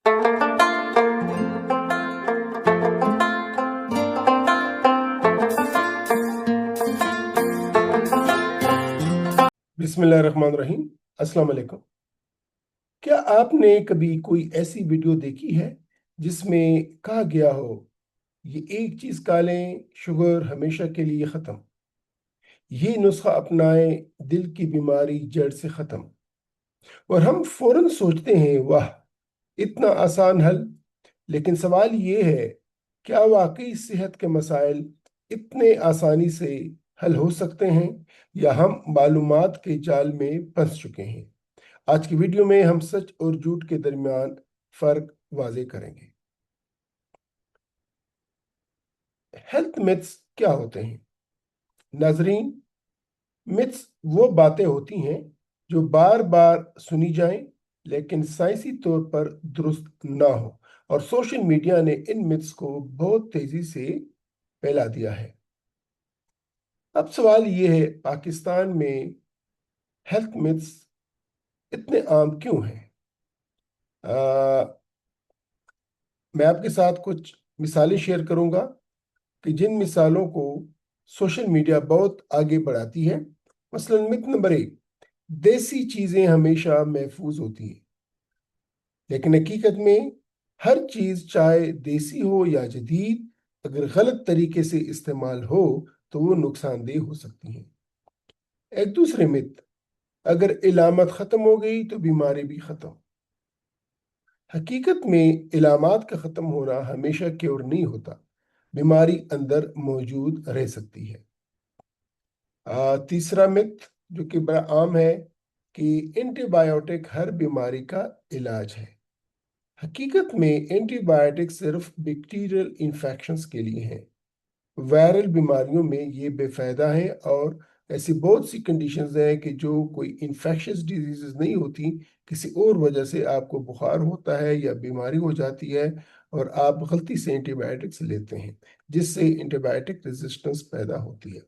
बिस्मिल्लाहिर्रहमानिर्रहीम। अस्सलाम वालेकुम। क्या आपने कभी कोई ऐसी वीडियो देखी है जिसमें कहा गया हो ये एक चीज खा लें शुगर हमेशा के लिए खत्म, ये नुस्खा अपनाएं दिल की बीमारी जड़ से खत्म। और हम फौरन सोचते हैं वाह इतना आसान हल। लेकिन सवाल ये है, क्या वाकई सेहत के मसाइल इतने आसानी से हल हो सकते हैं या हम मालूमात के जाल में फंस चुके हैं? आज की वीडियो में हम सच और झूठ के दरमियान फर्क वाजे करेंगे। हेल्थ मिथ्स क्या होते हैं नाजरीन? मिथ्स वो बातें होती हैं जो बार बार सुनी जाएं लेकिन साइंसी तौर पर दुरुस्त ना हो, और सोशल मीडिया ने इन मिथ्स को बहुत तेजी से फैला दिया है। अब सवाल ये है, पाकिस्तान में हेल्थ मिथ्स इतने आम क्यों हैं? आ, मैं आपके साथ कुछ मिसालें शेयर करूंगा कि जिन मिसालों को सोशल मीडिया बहुत आगे बढ़ाती है। मसलन मिथ नंबर 1, देसी चीजें हमेशा महफूज होती हैं। लेकिन हकीकत में हर चीज चाहे देसी हो या जदीद, अगर गलत तरीके से इस्तेमाल हो तो वो नुकसानदेह हो सकती है। एक दूसरे मिथ, अगर इलामत खत्म हो गई तो बीमारी भी खत्म। हकीकत में इलामात का खत्म होना हमेशा क्योर नहीं होता, बीमारी अंदर मौजूद रह सकती है। तीसरा मिथ जो कि बड़ा आम है कि एंटीबायोटिक हर बीमारी का इलाज है। हकीकत में एंटीबायोटिक सिर्फ बैक्टीरियल इन्फेक्शंस के लिए हैं। वायरल बीमारियों में ये बेफायदा है, और ऐसी बहुत सी कंडीशंस हैं कि जो कोई इन्फेक्शियस डिजीजेस नहीं होती, किसी और वजह से आपको बुखार होता है या बीमारी हो जाती है और आप गलती से एंटीबायोटिक्स लेते हैं, जिससे एंटीबायोटिक रेजिस्टेंस पैदा होती है।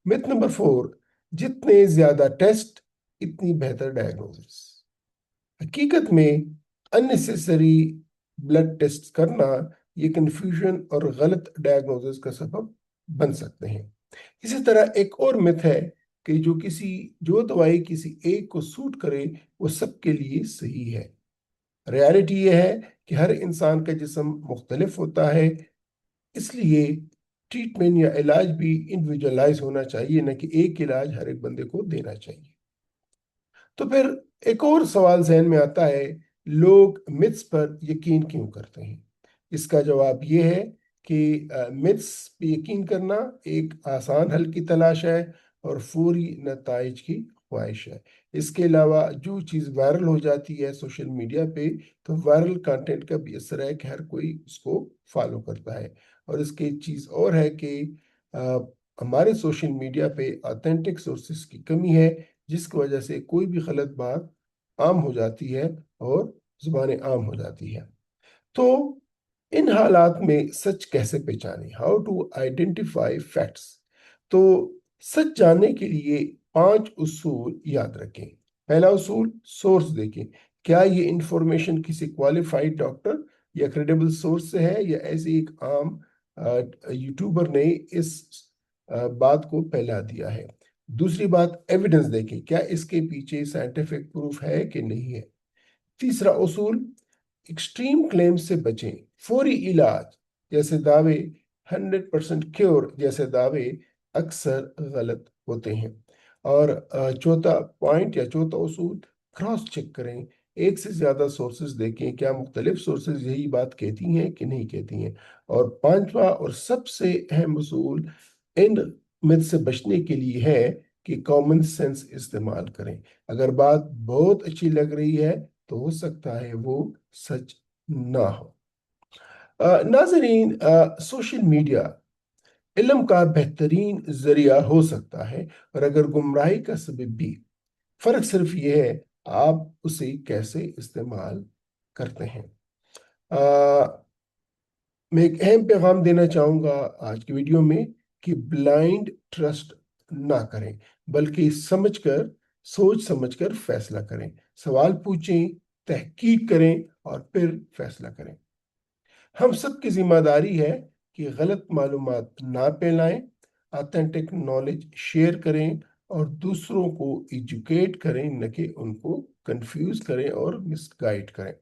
मिथ नंबर 4, जितने ज्यादा टेस्ट इतनी बेहतर डायग्नोसिस। हकीकत में अननेसेसरी ब्लड टेस्ट करना ये कंफ्यूजन और गलत डायग्नोसिस का सबब बन सकते हैं। इसी तरह एक और मिथ है कि जो दवाई किसी एक को सूट करे वो सबके लिए सही है। रियलिटी ये है कि हर इंसान का जिस्म मुख्तलिफ होता है, इसलिए ट्रीटमेंट या इलाज भी इंडिविजुअलाइज होना चाहिए, न कि एक इलाज हर एक बंदे को देना चाहिए। तो फिर एक और सवाल जहन में आता है, लोग मिथ्स पर यकीन क्यों करते हैं? इसका जवाब ये है कि मिथ्स पे यकीन करना एक आसान हल की तलाश है और फौरी नताइज की ख्वाहिश है। इसके अलावा जो चीज़ वायरल हो जाती है सोशल मीडिया पे, तो वायरल कंटेंट का भी असर है कि हर कोई उसको फॉलो करता है। और इसकी चीज़ और है कि अ, हमारे सोशल मीडिया पे ऑथेंटिक सोर्सेस की कमी है, जिसकी वजह से कोई भी गलत बात आम हो जाती है और जुबान आम हो जाती है। तो इन हालात में सच कैसे पहचानें? How to identify facts? तो सच जानने के लिए 5 उसूल याद रखें। पहला उसूल, सोर्स देखें। क्या ये इंफॉर्मेशन किसी क्वालिफाइड डॉक्टर या क्रेडिबल सोर्स से है, या ऐसे एक आम यूट्यूबर ने इस बात को फैला दिया है? दूसरी बात, एविडेंस देखें, क्या इसके पीछे साइंटिफिक प्रूफ है कि नहीं है? तीसरा उसूल, एक्सट्रीम क्लेम से बचें। फौरी इलाज जैसे दावे, 100% क्योर जैसे दावे अक्सर गलत होते हैं। और चौथा पॉइंट या चौथा उसूल, क्रॉस चेक करें। एक से ज्यादा सोर्सेज देखें, क्या मुख्तलिफ सोर्सेज यही बात कहती हैं कि नहीं कहती हैं। और पांचवा और सबसे अहम उसूल इन मिथ से बचने के लिए है कि कॉमन सेंस इस्तेमाल करें। अगर बात बहुत अच्छी लग रही है तो हो सकता है वो सच ना हो। नाजरीन, सोशल मीडिया इल्म का बेहतरीन जरिया हो सकता है, और अगर गुमराही का सबब भी। फर्क सिर्फ ये है आप उसे कैसे इस्तेमाल करते हैं। अ, मैं एक अहम पैगाम देना चाहूंगा आज की वीडियो में कि ब्लाइंड ट्रस्ट ना करें, बल्कि सोच समझकर फैसला करें। सवाल पूछें, तहकीक करें और फिर फैसला करें। हम सब की जिम्मेदारी है कि गलत मालूमात ना फैलाएं, ऑथेंटिक नॉलेज शेयर करें और दूसरों को एजुकेट करें, न कि उनको कंफ्यूज करें और मिसगाइड करें।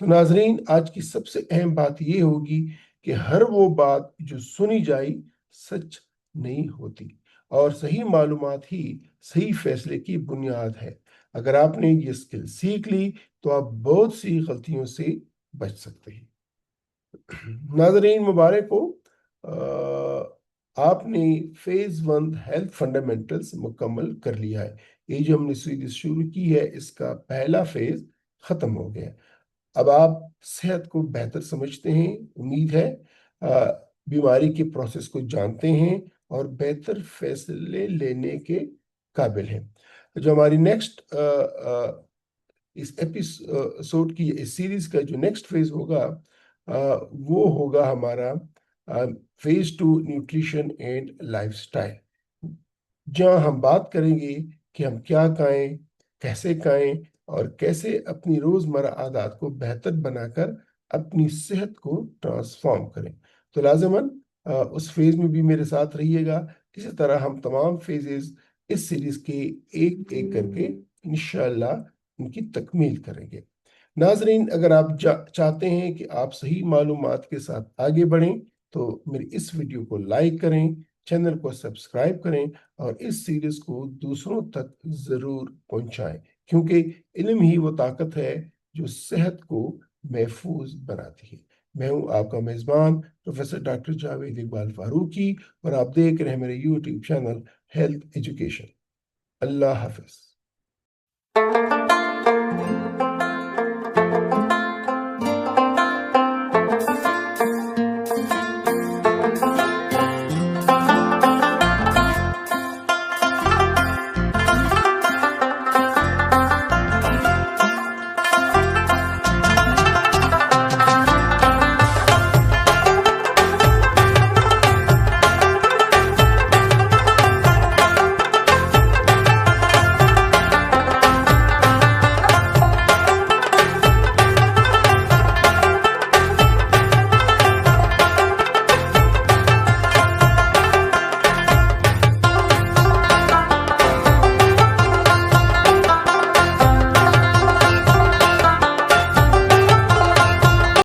तो नाजरीन, आज की सबसे अहम बात यह होगी कि हर वो बात जो सुनी जाए सच नहीं होती, और सही मालूमात ही सही फैसले की बुनियाद है। अगर आपने ये स्किल सीख ली तो आप बहुत सी गलतियों से बच सकते हैं। नाजरीन मुबारक हो, आपने फेज 1 हेल्थ फंडामेंटल्स मुकम्मल कर लिया है। ये जो हमने सीरीज शुरू की है, इसका पहला फेज खत्म हो गया। अब आप सेहत को बेहतर समझते हैं, उम्मीद है बीमारी के प्रोसेस को जानते हैं और बेहतर फैसले लेने के काबिल हैं। जो हमारी नेक्स्ट इस एपिसोड की, इस सीरीज का जो नेक्स्ट फेज होगा, वो होगा हमारा फेज 2 न्यूट्रिशन एंड लाइफस्टाइल, जहां हम बात करेंगे कि हम क्या खाएं, कैसे खाएं और कैसे अपनी रोजमर्रा आदत को बेहतर बनाकर अपनी सेहत को ट्रांसफॉर्म करें। तो लाजमन उस फेज में भी मेरे साथ रहिएगा। इसी तरह हम तमाम फेजेस इस सीरीज के एक एक करके इंशाल्लाह उनकी तकमील करेंगे। नाजरीन, अगर आप चाहते हैं कि आप सही मालूमात के साथ आगे बढ़ें तो मेरी इस वीडियो को लाइक करें, चैनल को सब्सक्राइब करें और इस सीरीज को दूसरों तक जरूर पहुंचाएं, क्योंकि इल्म ही वो ताकत है जो सेहत को महफूज बनाती है। मैं हूं आपका मेजबान प्रोफेसर डॉक्टर जावेद इकबाल फारूकी, और आप देख रहे हैं मेरे यूट्यूब चैनल हेल्थ एजुकेशन। अल्लाह हाफिज।